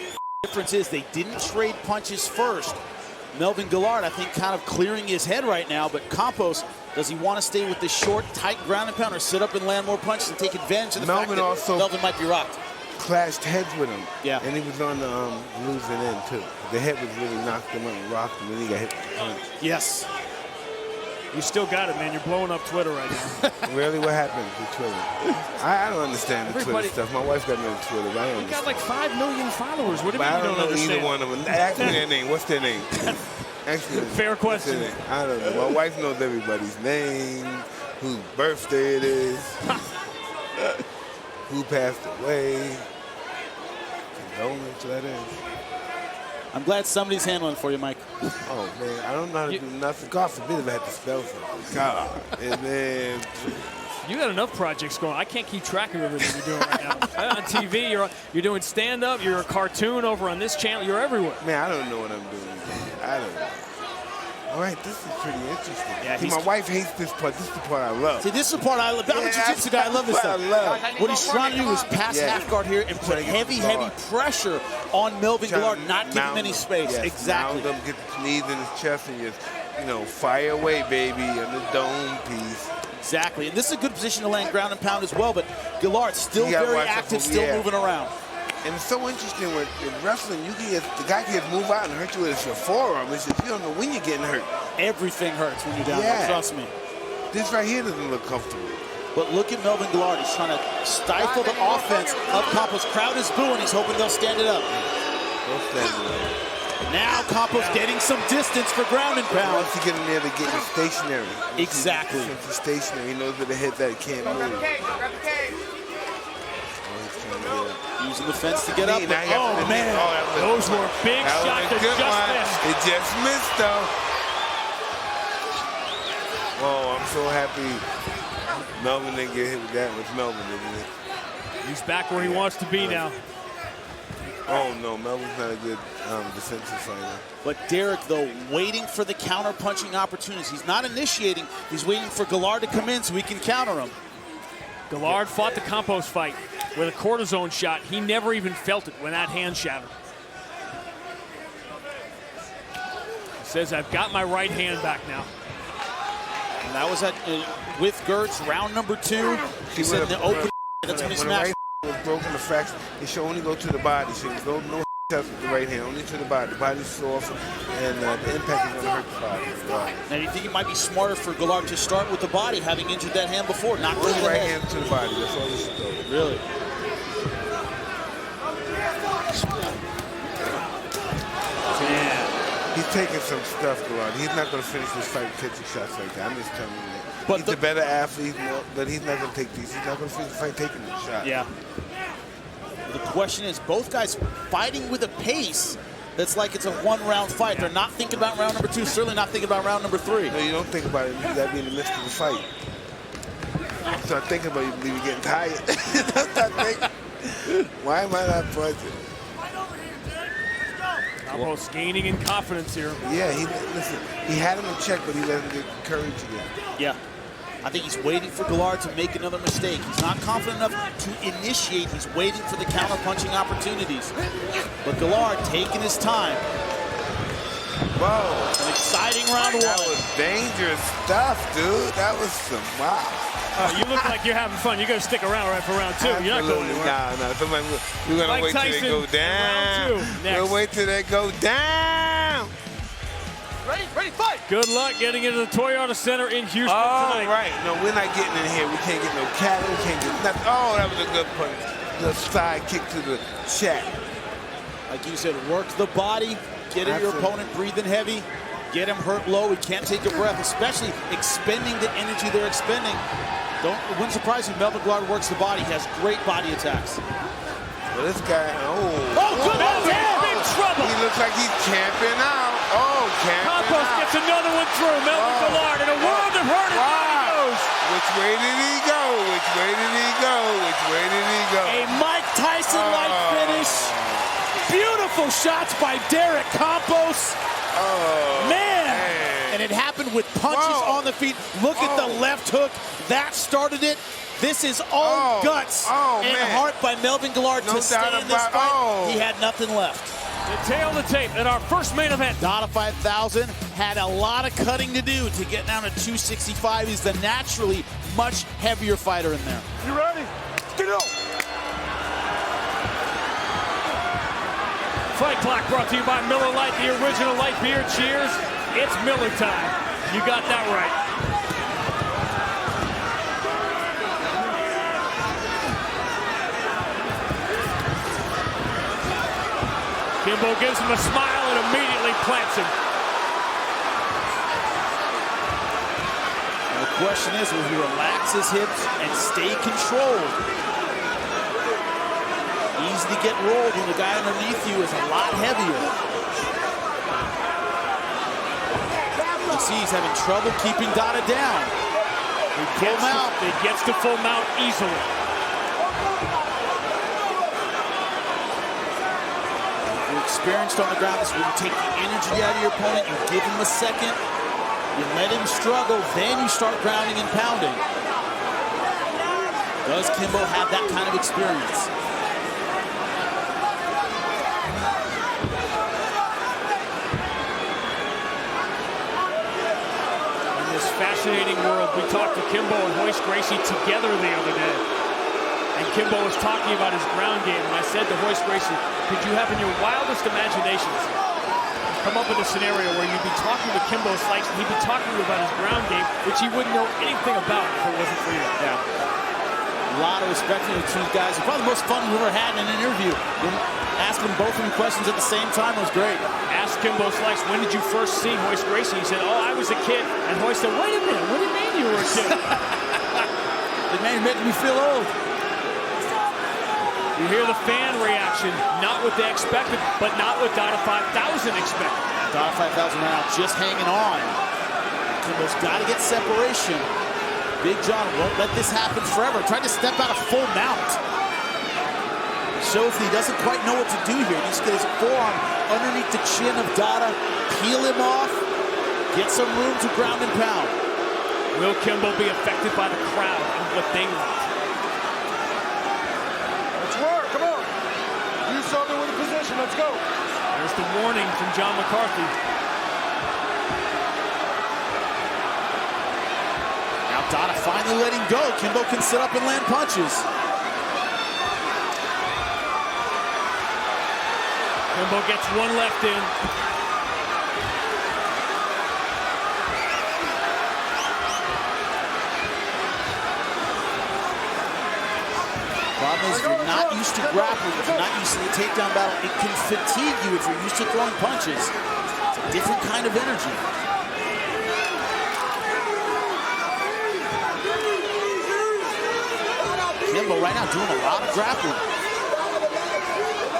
Speaker 1: The difference is they didn't trade punches first. Melvin Guillard, I think, kind of clearing his head right now, but Campos, does he want to stay with the short, tight ground and pound or sit up and land more punches and take advantage of the fact that Melvin might be rocked?
Speaker 7: Clashed heads with him.
Speaker 1: Yeah.
Speaker 7: And he was on the losing end, too. The head was really knocked him out and rocked him, and he got hit with a punch.
Speaker 1: Yes.
Speaker 2: You still got it, man. You're blowing up Twitter right now.
Speaker 7: Really? What happened with Twitter? I don't understand the Twitter stuff. My wife got me on Twitter, but I don't understand.
Speaker 2: You got like 5 million followers. What do you mean you don't understand?
Speaker 7: Either one of them. Ask me their name. What's their name?
Speaker 2: Fair question.
Speaker 7: I don't know. My wife knows everybody's name, whose birthday it is, who passed away, condolence letters.
Speaker 1: I'm glad somebody's handling it for you, Mike.
Speaker 7: Oh, man, I don't know how to do nothing. God forbid if I had to spell something. God. And then...
Speaker 2: You got enough projects going. I can't keep track of everything you're doing right now. On TV, you're doing stand-up, you're a cartoon over on this channel, you're everywhere.
Speaker 7: Man, I don't know what I'm doing. I don't know. All right, this is pretty interesting.
Speaker 1: Yeah,
Speaker 7: see, my wife hates this part. This is the part I love.
Speaker 1: See, this is the part I love. I'm a jiu-jitsu guy. I love this stuff. What he's trying to do is pass half guard here and put heavy pressure on Melvin Guillard, not give him any space.
Speaker 7: Yes,
Speaker 1: exactly.
Speaker 7: Mound him, get the knees in his chest and just, fire away, baby, on the dome piece.
Speaker 1: Exactly. And this is a good position to land ground and pound as well, but Guillard still very active, still moving around.
Speaker 7: And it's so interesting with wrestling, the guy can just move out and hurt you with your forearm. It's just, you don't know when you're getting hurt.
Speaker 1: Everything hurts when you're down there, trust me.
Speaker 7: This right here doesn't look comfortable.
Speaker 1: But look at Melvin Guillard. He's trying to stifle the offense of Campos. Crowd is booing. He's hoping they'll stand it up.
Speaker 7: They'll stand it up.
Speaker 1: Now Campos getting some distance for ground and pound.
Speaker 7: Once you get him there, they get him stationary.
Speaker 1: Exactly.
Speaker 7: Since he's stationary, he knows where to hit that can't move.
Speaker 6: Grab the cage.
Speaker 1: Using the fence to get up.
Speaker 2: Oh, man. Those were big shots that just missed.
Speaker 7: It just missed, though. Oh, I'm so happy Melvin didn't get hit with that. With Melvin, didn't he?
Speaker 2: He's back where he wants to be now.
Speaker 7: Oh, no, Melvin's not a good defensive fighter.
Speaker 1: But Derek, though, waiting for the counter-punching opportunities. He's not initiating. He's waiting for Guillard to come in so he can counter him.
Speaker 2: Guillard fought the Campos fight with a cortisone shot. He never even felt it when that hand shattered. He says, I've got my right hand back now.
Speaker 1: And that was with Gertz, round number 2. He said in the open, that's when he smashed.
Speaker 7: Was broken, the fracture, it should only go to the body. So you go no touch with the right hand, only to the body. The body's soft, and the impact is going to hurt the body.
Speaker 1: Now, do you think it might be smarter for Guillard to start with the body, having injured that hand before, not go to the
Speaker 7: right
Speaker 1: head?
Speaker 7: hand to the body. That's all you should do.
Speaker 1: Really?
Speaker 7: Yeah. He's taking some stuff, Guillard. He's not going to finish this fight catching shots like that. I'm just telling you that. But he's a better athlete, but he's not going to take these. He's not going to finish the fight taking the shot.
Speaker 1: Yeah. The question is, both guys fighting with a pace that's like it's a one-round fight. They're not thinking about round number 2, certainly not thinking about round number 3.
Speaker 7: No, you don't think about it. You got to be in the midst of the fight. You start thinking about it, you believe you're getting tired. Start thinking, why am I not punching?
Speaker 2: Campos gaining in confidence here.
Speaker 7: Yeah, listen, he had him in check, but he let him get courage again.
Speaker 1: Yeah. I think he's waiting for Guillard to make another mistake. He's not confident enough to initiate. He's waiting for the counter-punching opportunities. But Guillard taking his time.
Speaker 7: Whoa.
Speaker 1: An exciting round one.
Speaker 7: That was dangerous stuff, dude. That was some, wow.
Speaker 2: You look like you're having fun. You're going to stick around right for round two.
Speaker 7: Absolutely.
Speaker 2: You're not going anywhere.
Speaker 7: No. We're going to wait till they go down. We'll wait till they go down.
Speaker 6: Ready, fight!
Speaker 2: Good luck getting into the Toyota Center in Houston tonight.
Speaker 7: Right. No, we're not getting in here. We can't get no cattle. We can't get nothing. Oh, that was a good punch. The side kick to the chat.
Speaker 1: Like you said, work the body, get your opponent breathing heavy, get him hurt low. He can't take a breath, especially expending the energy they're expending. It wouldn't surprise me. Melvin Guillard works the body. He has great body attacks.
Speaker 7: Well, this guy,
Speaker 2: good big trouble.
Speaker 7: He looks like he's camping out.
Speaker 2: Campos gets another one through. Melvin Guillard in a world of hurt. Goes.
Speaker 7: Which way did he go? Which way did he go? Which way did he go?
Speaker 1: A Mike Tyson-like finish. Beautiful shots by Derek Campos. Man. And it happened with punches on the feet. Look at the left hook. That started it. This is all guts and heart by Melvin Guillard to stay in this fight. He had nothing left.
Speaker 2: The tail of the tape in our first main event.
Speaker 1: Dada 5000 had a lot of cutting to do to get down to 265. He's the naturally much heavier fighter in there.
Speaker 5: You ready? Get up.
Speaker 2: Fight Clock brought to you by Miller Lite, the original light beer. Cheers. It's Miller time. You got that right. Kimbo gives him a smile and immediately plants him.
Speaker 1: And the question is, will he relax his hips and stay controlled? Easy to get rolled when the guy underneath you is a lot heavier. You see he's having trouble keeping Dada down.
Speaker 2: He gets to full mount easily.
Speaker 1: Experienced on the ground, this is where you take the energy out of your opponent, you give him a second, you let him struggle, then you start grounding and pounding. Does Kimbo have that kind of experience?
Speaker 2: In this fascinating world, we talked to Kimbo and Royce Gracie together the other day. And Kimbo was talking about his ground game, and I said to Royce Gracie, could you have in your wildest imaginations come up with a scenario where you'd be talking to Kimbo Slice and he'd be talking to you about his ground game, which he wouldn't know anything about if it wasn't for you?
Speaker 1: Yeah. A lot of respect for the two guys. It's probably the most fun we've ever had in an interview. Asking both of them questions at the same time was great.
Speaker 2: Asked Kimbo Slice, when did you first see Royce Gracie? He said, oh, I was a kid. And Royce said, wait a minute, what do you mean you were a kid?
Speaker 1: The man making me feel old.
Speaker 2: You hear the fan reaction, not what they expected, but not what Dada 5000 expected.
Speaker 1: Dada 5000 right now just hanging on. Kimbo's got to get separation. Big John won't let this happen forever. Trying to step out of full mount. Shows that he doesn't quite know what to do here. He needs to get his forearm underneath the chin of Dada, peel him off, get some room to ground and pound.
Speaker 2: Will Kimbo be affected by the crowd and what they want?
Speaker 5: Come on. Do something with the position. Let's go.
Speaker 2: There's the warning from John McCarthy.
Speaker 1: Now Dada finally letting go. Kimbo can sit up and land punches.
Speaker 2: Kimbo gets one left in.
Speaker 1: Problem is, if you're not used to grappling, if you're not used to the takedown battle, it can fatigue you if you're used to throwing punches. It's a different kind of energy. Kimbo right now doing a lot of grappling.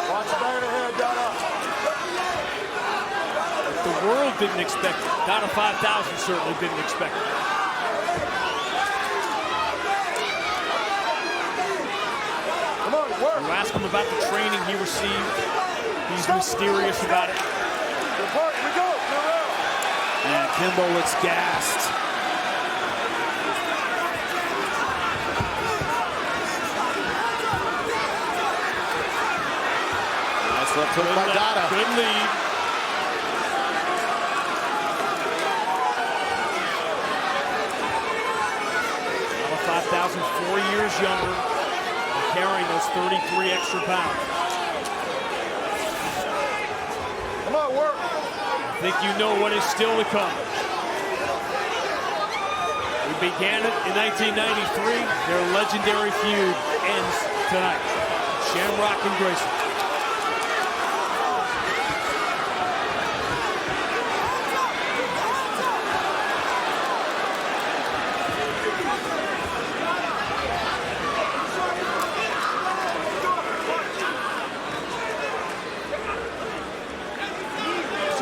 Speaker 5: Watch the back of the head, Dada.
Speaker 2: If the world didn't expect it, Dada 5000 certainly didn't expect it. You ask him about the training he received. He's mysterious about it.
Speaker 1: Kimbo looks gassed. Nice left hook by Dada.
Speaker 2: Good lead. Dada 5,000, 4 years younger, carrying those 33 extra pounds.
Speaker 5: Come on, work.
Speaker 2: I think you know what is still to come. We began it in 1993. Their legendary feud ends tonight. Shamrock and Gracie.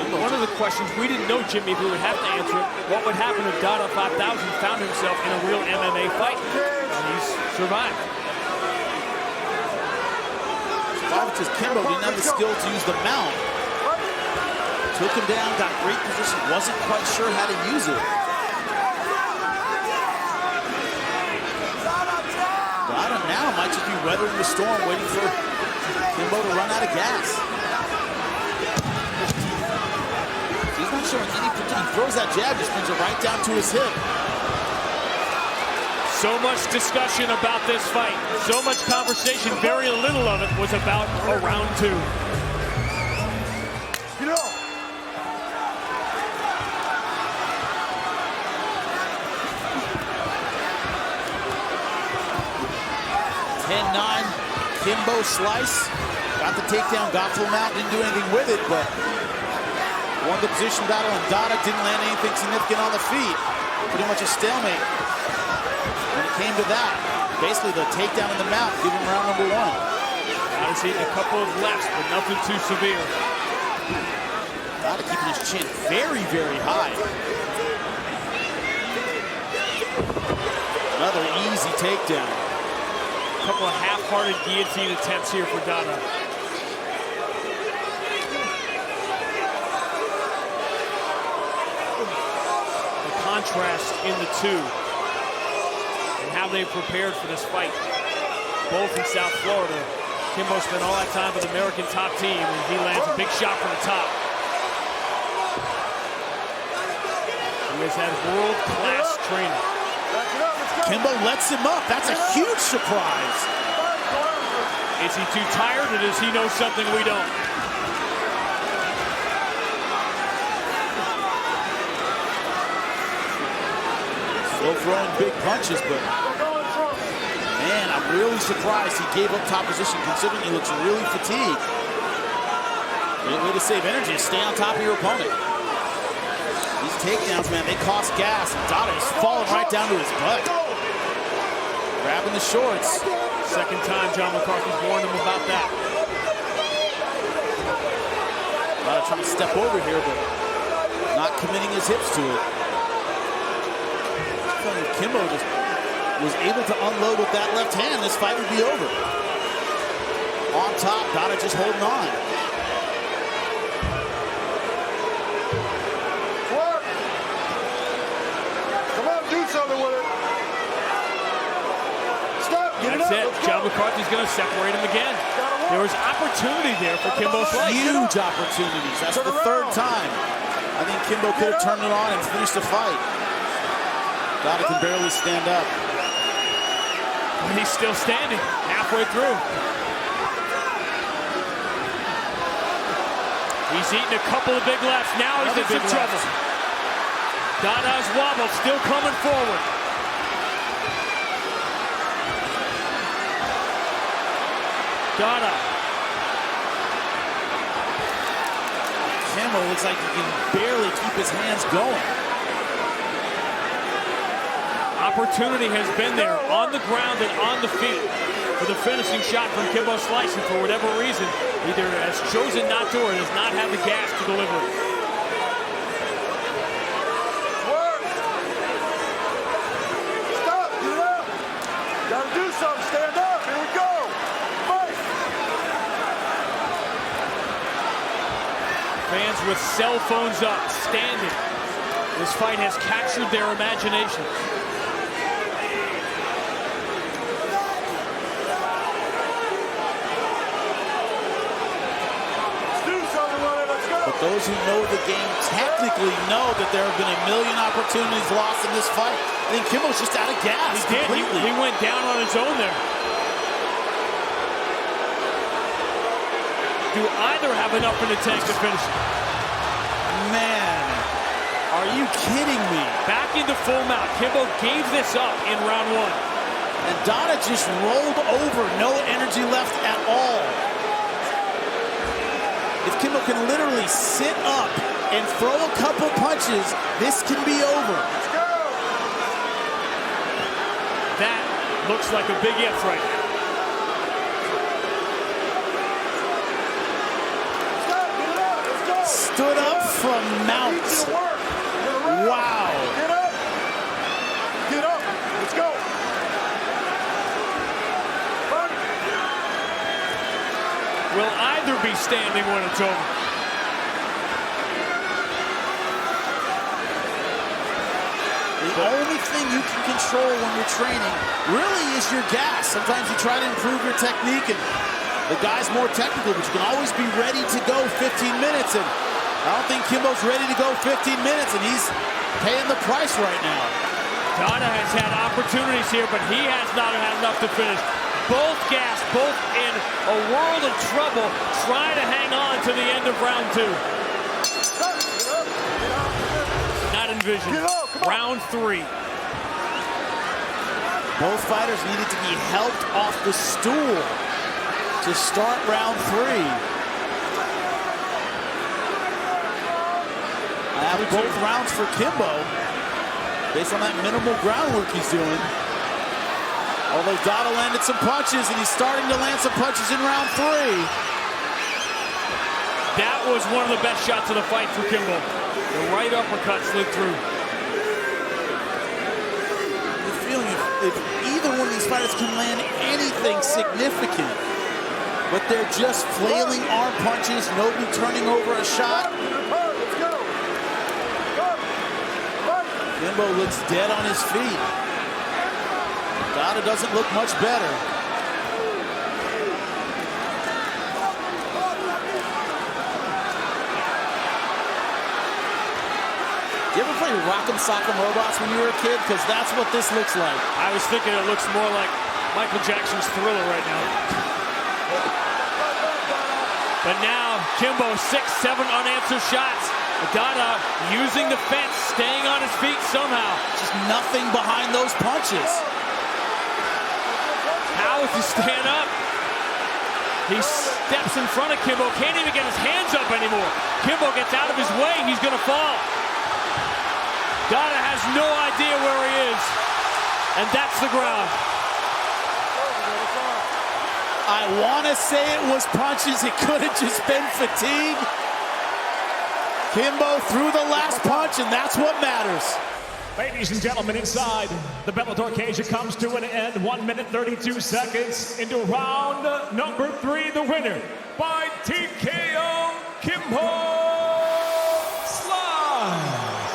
Speaker 2: One of the questions we didn't know, Jimmy, if we would have to answer it, what would happen if Dada 5000 found himself in a real MMA fight? And he's survived.
Speaker 1: Survived because Kimbo didn't have the skill to use the mount. Took him down, got great position, wasn't quite sure how to use it. Dada now might just be weathering the storm, waiting for Kimbo to run out of gas. He's not showing any potential. He throws that jab, just brings it right down to his hip.
Speaker 2: So much discussion about this fight. So much conversation. Very little of it was about round two.
Speaker 5: Get up.
Speaker 1: 10-9, Kimbo Slice. Got the takedown, got to him out, didn't do anything with it, but won the position battle, and Dada didn't land anything significant on the feet. Pretty much a stalemate when it came to that. Basically, the takedown in the mount, give him round number one.
Speaker 2: Dada's eating a couple of lefts, but nothing too severe.
Speaker 1: Dada keeping his chin very, very high. Another easy takedown.
Speaker 2: A couple of half-hearted guillotine attempts here for Dada. The contrast in the two and how they prepared for this fight. Both in South Florida. Kimbo spent all that time with the American top team, and he lands a big shot from the top. He has had world-class training.
Speaker 1: Kimbo lets him up. That's a huge surprise.
Speaker 2: Is he too tired, or does he know something we don't?
Speaker 1: Still throwing big punches, but man, I'm really surprised he gave up top position considering he looks really fatigued. Great way to save energy is stay on top of your opponent. These takedowns, man, they cost gas, and Dada is falling right down to his butt. Grabbing the shorts.
Speaker 2: Second time John McCarthy's warned him about that.
Speaker 1: Dada trying to step over here, but not committing his hips to it. If Kimbo just was able to unload with that left hand, this fight would be over. On top, Dada just holding on.
Speaker 5: Work. Come on, do something with it. Stop, get it up.
Speaker 2: That's it. John McCarthy's going to separate him again. There was opportunity there for Kimbo Slice.
Speaker 1: Huge opportunities. That's the third time. I think Kimbo could have turned it on and finished the fight. Dada can barely stand up.
Speaker 2: But he's still standing halfway through. He's eating a couple of big lefts. Now he's in some trouble. Dada's wobble still coming forward. Dada.
Speaker 1: Kimbo looks like he can barely keep his hands going.
Speaker 2: Opportunity has been there on the ground and on the feet for the finishing shot from Kimbo Slice, and for whatever reason, either has chosen not to or does not have the gas to deliver it.
Speaker 5: Work. Stop, get it up. Gotta do something, stand up, here we go. Fight.
Speaker 2: Fans with cell phones up, standing. This fight has captured their imagination.
Speaker 1: But those who know the game technically know that there have been a million opportunities lost in this fight. I think Kimbo's just out of gas completely.
Speaker 2: He went down on his own there. Do either have enough in the tank to finish?
Speaker 1: Man, are you kidding me?
Speaker 2: Back into full mount. Kimbo gave this up in round 1.
Speaker 1: And Dada just rolled over. No energy left at all. If Kimbo can literally sit up and throw a couple punches, this can be over.
Speaker 5: Let's go.
Speaker 2: That looks like a big if right now.
Speaker 1: Stood up from mount. Wow.
Speaker 5: Get up. Get up. Let's go. Run.
Speaker 2: Will either be standing when it's over.
Speaker 1: The only thing you can control when you're training really is your gas. Sometimes you try to improve your technique and the guy's more technical, but you can always be ready to go 15 minutes. And I don't think Kimbo's ready to go 15 minutes, and he's paying the price right now.
Speaker 2: Dada has had opportunities here, but he has not had enough to finish. Both gassed, both in a world of trouble, trying to hang on to the end of round 2. Not envisioned. Round 3.
Speaker 1: Both fighters needed to be helped off the stool to start round 3. I have both rounds for Kimbo based on that minimal groundwork he's doing. Although Dada landed some punches, and he's starting to land some punches in round 3.
Speaker 2: That was one of the best shots of the fight for Kimbo. The right uppercut slid through.
Speaker 1: The feeling if either one of these fighters can land anything significant, but they're just flailing arm punches, nobody turning over a shot. Kimbo looks dead on his feet. Dada doesn't look much better. You ever play Rock'em Sock'em Robots when you were a kid? Because that's what this looks like.
Speaker 2: I was thinking it looks more like Michael Jackson's Thriller right now. But now, Kimbo, 6-7 unanswered shots. Dada using the fence, staying on his feet somehow.
Speaker 1: Just nothing behind those punches.
Speaker 2: How is he stand up? He steps in front of Kimbo, can't even get his hands up anymore. Kimbo gets out of his way, he's gonna fall. Dada has no idea where he is, and that's the ground.
Speaker 1: I wanna say it was punches, it could have just been fatigue. Kimbo threw the last punch, and that's what matters.
Speaker 3: Ladies and gentlemen, inside the Bellator cage, it comes to an end. 1 minute, 32 seconds into round number 3. The winner by TKO, Kimbo Slice.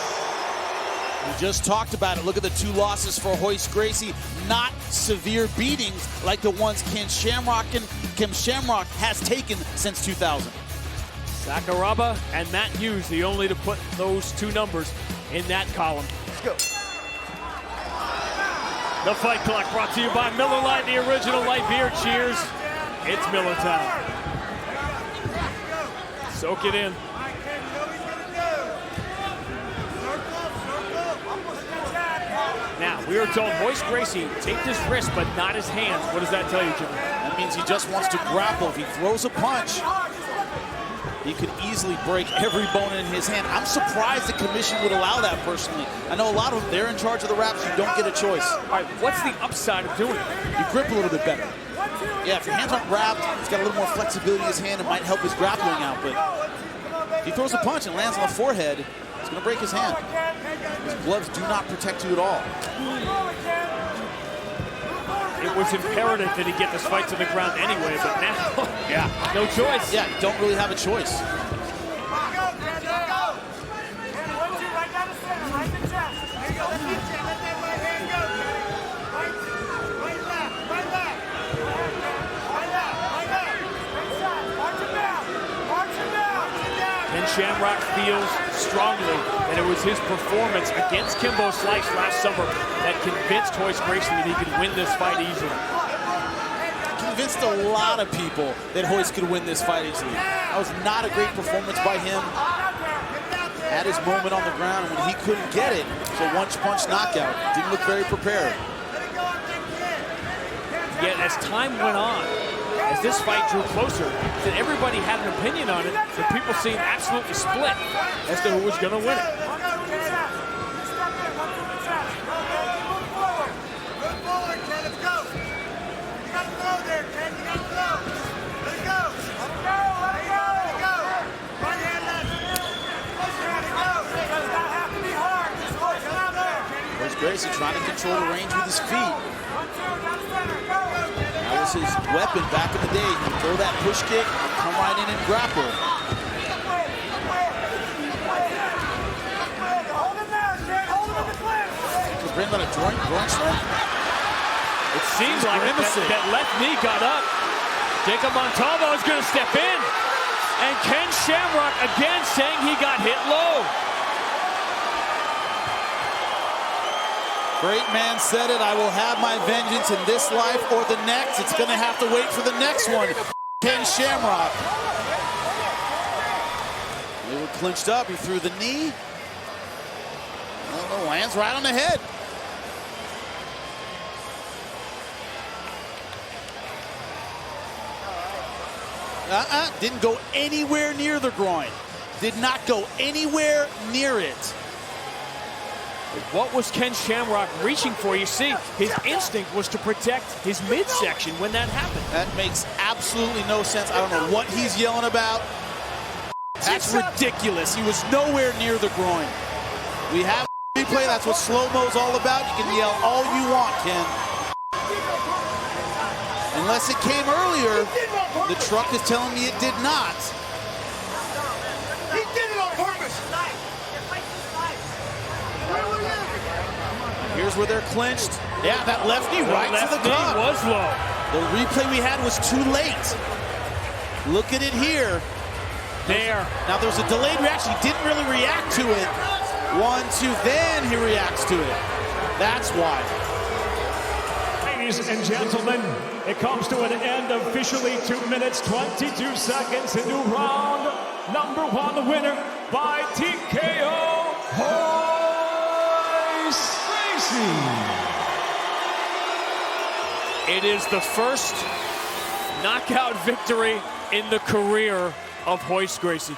Speaker 1: We just talked about it. Look at the 2 losses for Royce Gracie. Not severe beatings like the ones Kim Shamrock has taken since 2000.
Speaker 2: Sakuraba and Matt Hughes, the only to put those 2 numbers in that column.
Speaker 5: Go.
Speaker 2: The Fight Clock brought to you by Miller Lite, the original light beer. Cheers. It's Miller time. Soak it in. Now, we are told Royce Gracie taped his wrist, but not his hands. What does that tell you, Jimmy?
Speaker 1: That means he just wants to grapple. If he throws a punch, he could easily break every bone in his hand. I'm surprised the commission would allow that personally. I know a lot of them, they're in charge of the wraps. You don't get a choice.
Speaker 2: All right, what's the upside of doing it?
Speaker 1: You grip a little bit better. Yeah, if your hands aren't wrapped, he's got a little more flexibility in his hand. It might help his grappling out, but if he throws a punch and lands on the forehead, it's going to break his hand. His gloves do not protect you at all.
Speaker 2: It was imperative that he get this fight to the ground anyway, but now,
Speaker 1: yeah,
Speaker 2: no choice.
Speaker 1: Yeah, you don't really have a choice.
Speaker 2: Shamrock feels strongly that it was his performance against Kimbo Slice last summer that convinced Royce Gracie that he could win this fight easily.
Speaker 1: Convinced a lot of people that Royce could win this fight easily. That was not a great performance by him. Had his moment on the ground when he couldn't get it. So one-punch knockout. Didn't look very prepared.
Speaker 2: Yet as time went on, as this fight drew closer, that everybody had an opinion on it, that people seemed absolutely split as to who was going to win it.
Speaker 1: Royce Gracie trying to control the range with his feet. That was his weapon back in the day. He would throw that push kick, come right in and grapple. Was Brandon about a groin strike?
Speaker 2: It seems like that left knee got up. Jacob Montalvo is going to step in. And Ken Shamrock again saying he got hit low.
Speaker 1: Great man said it. I will have my vengeance in this life or the next. It's going to have to wait for the next one. Ken Shamrock. They were clinched up. He threw the knee. Oh, lands right on the head. Didn't go anywhere near the groin. Did not go anywhere near it.
Speaker 2: What was Ken Shamrock reaching for? You see, his instinct was to protect his midsection when that happened.
Speaker 1: That makes absolutely no sense. I don't know what he's yelling about. That's ridiculous. He was nowhere near the groin. We have replay. That's what slow-mo's all about. You can yell all you want, Ken. Unless it came earlier, the truck is telling me it did not.
Speaker 6: He did it on purpose.
Speaker 1: Here's where they're clinched. Yeah, that left knee right to the cup.
Speaker 2: Was low.
Speaker 1: The replay we had was too late. Look at it here.
Speaker 2: There.
Speaker 1: Now there's a delayed reaction. He didn't really react to it. 1, 2, then he reacts to it. That's why.
Speaker 3: Ladies and gentlemen, it comes to an end officially. 2 minutes, 22 seconds into round number 1. The winner by TKO, Royce Gracie.
Speaker 2: It is the first knockout victory in the career of Royce Gracie.